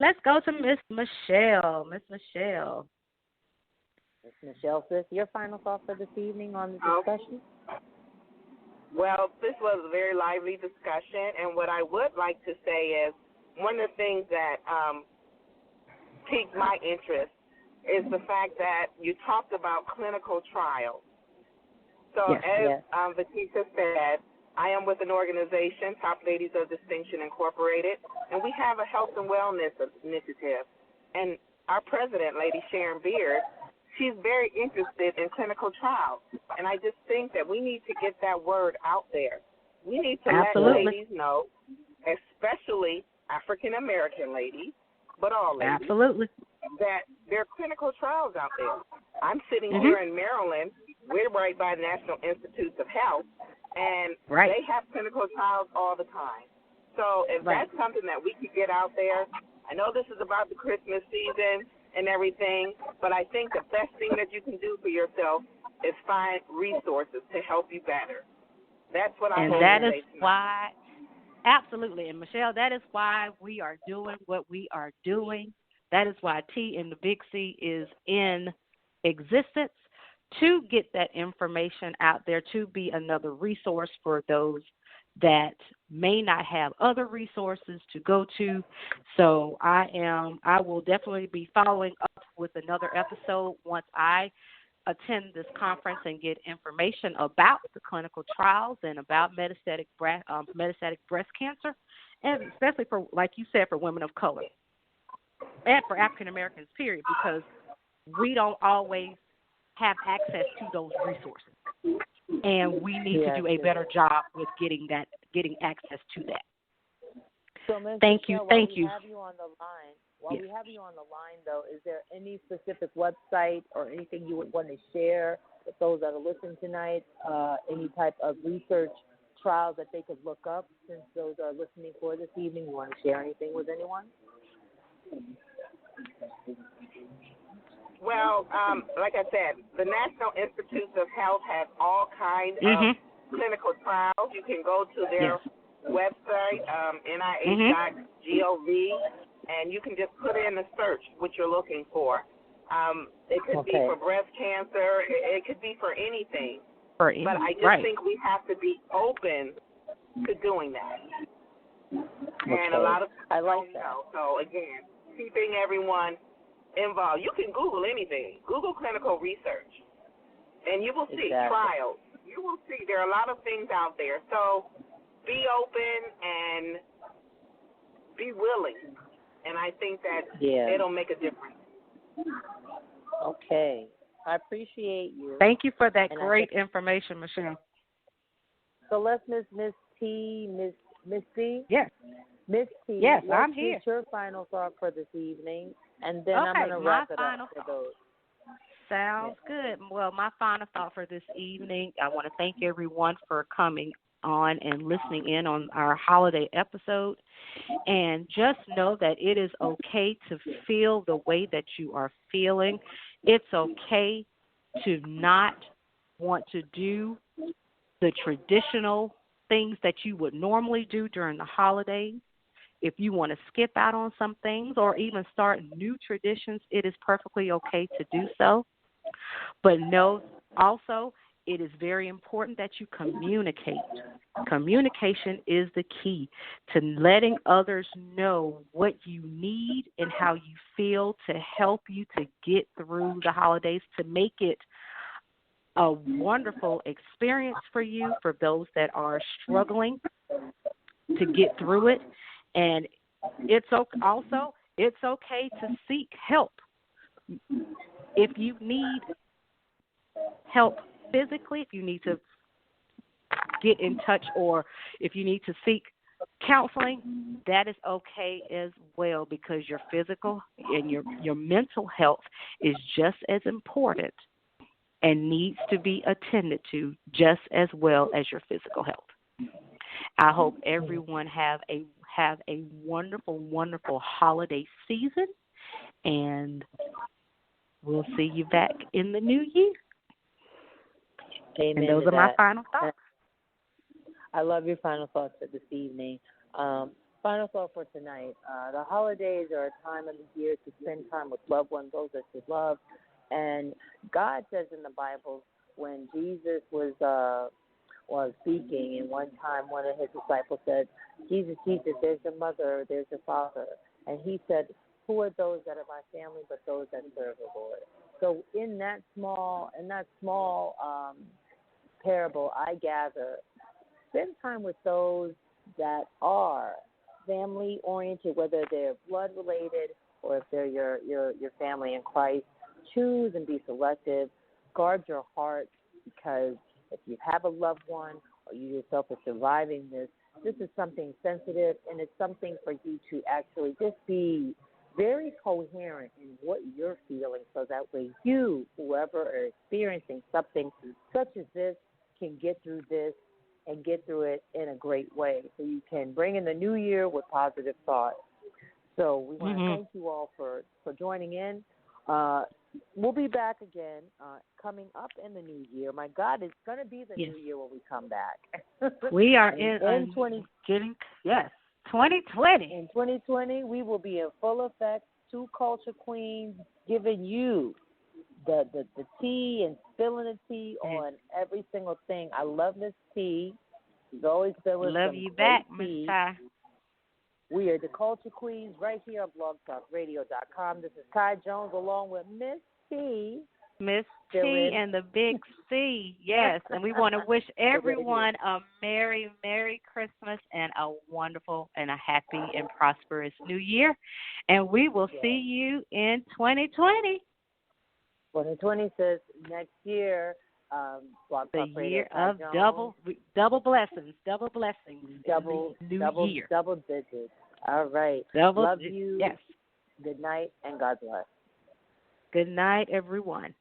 Let's go to Miss Michelle. Miss Michelle. Ms. Michelle, sis, your final thought for this evening on the Oh, discussion? well, this was a very lively discussion, and what I would like to say is one of the things that piqued my interest is the fact that you talked about clinical trials. So Yes. as Yes. Vatisha said, I am with an organization, Top Ladies of Distinction Incorporated, and we have a health and wellness initiative. And our president, Lady Sharon Beard, she's very interested in clinical trials. And I just think that we need to get that word out there. We need to let Absolutely. ladies know, especially African American ladies, but all ladies, Absolutely. that there are clinical trials out there. I'm sitting Mhm. here in Maryland. We're right by the National Institutes of Health, and Right. they have clinical trials all the time. So if Right. that's something that we could get out there, I know this is about the Christmas season and everything, but I think the best thing that you can do for yourself is find resources to help you better. That's what I And have that to is say tonight. why, absolutely. And Michelle, that is why we are doing what we are doing. That is why T in the Big C is in existence, to get that information out there, to be another resource for those that may not have other resources to go to. So I will definitely be following up with another episode once I attend this conference and get information about the clinical trials and about metastatic breast cancer, and especially for, like you said, for women of color and for African Americans, period, because we don't always have access to those resources, and we need to Yes. do a better job with getting access to that. So, Ms. Thank you, Michelle, thank you. While Yes. we have you on the line, though, is there any specific website or anything you would want to share with those that are listening tonight? Any type of research trials that they could look up, since those are listening for this evening? You want to share anything with anyone? Well, like I said, the National Institutes of Health has all kinds of Mhm. clinical trials. You can go to their Yes. website, nih.gov, and you can just put in a search what you're looking for. It could be Okay. for breast cancer. It could be for anything. For But I just right. think we have to be open to doing that. And a Okay. lot of people I like don't that. know. So, again, keeping everyone involved. You can Google anything. Google clinical research, and you will see Exactly. trials. You will see there are a lot of things out there. So be open and be willing, and I think that Yeah. it'll make a difference. Okay. I appreciate you. Thank you for that And great information, Michelle. So let's Miss T, Miss C. Yes. Miss T, Yes, let's I'm here. get your final thought for this evening, and then I'm Okay, going to my wrap it final up for thought. those. Sounds good. Well, my final thought for this evening, I want to thank everyone for coming on and listening in on our holiday episode. And just know that it is okay to feel the way that you are feeling. It's okay to not want to do the traditional things that you would normally do during the holidays. If you want to skip out on some things or even start new traditions, it is perfectly okay to do so. But know also, it is very important that you communicate. Communication is the key to letting others know what you need and how you feel to help you to get through the holidays, to make it a wonderful experience for you, for those that are struggling to get through it. And it's okay to seek help. If you need help physically, if you need to get in touch, or if you need to seek counseling, that is okay as well, because your physical and your mental health is just as important and needs to be attended to just as well as your physical health. I hope everyone have a wonderful, wonderful holiday season, and we'll see you back in the new year. Amen. And those to are my that. final thoughts. I love your final thoughts for this evening. Final thought for tonight. The holidays are a time of the year to spend time with loved ones, those that you love. And God says in the Bible, when Jesus was speaking, and one time one of his disciples said, Jesus, there's your mother, there's your father. And he said, who are those that are my family but those that serve the Lord? So in that small parable, I gather, spend time with those that are family oriented, whether they're blood related or if they're your family in Christ. Choose and be selective. Guard your heart, because if you have a loved one or you yourself are surviving this is something sensitive, and it's something for you to actually just be very coherent in what you're feeling, so that way you, whoever are experiencing something such as this, can get through this and get through it in a great way, so you can bring in the new year with positive thoughts. So we want to thank you all for joining in. We'll be back again coming up in the new year. My God, it's going to be the new year when we come back. We are in 2020. In 2020, we will be in full effect. Two culture queens giving you the tea and spilling the tea on every single thing. I love Miss T. She's always been with love you back, Miss Ty. We are the Culture Queens right here on blogtalkradio.com. This is Ty Jones along with Miss T. Miss T and the Big C, yes. And we want to wish everyone a Merry, Merry Christmas and a wonderful and a happy and prosperous New Year. And we will see you in 2020. 2020 says next year. The year of double blessings, double year. Double digits. All right. Love you. Yes. Good night and God bless. Good night, everyone.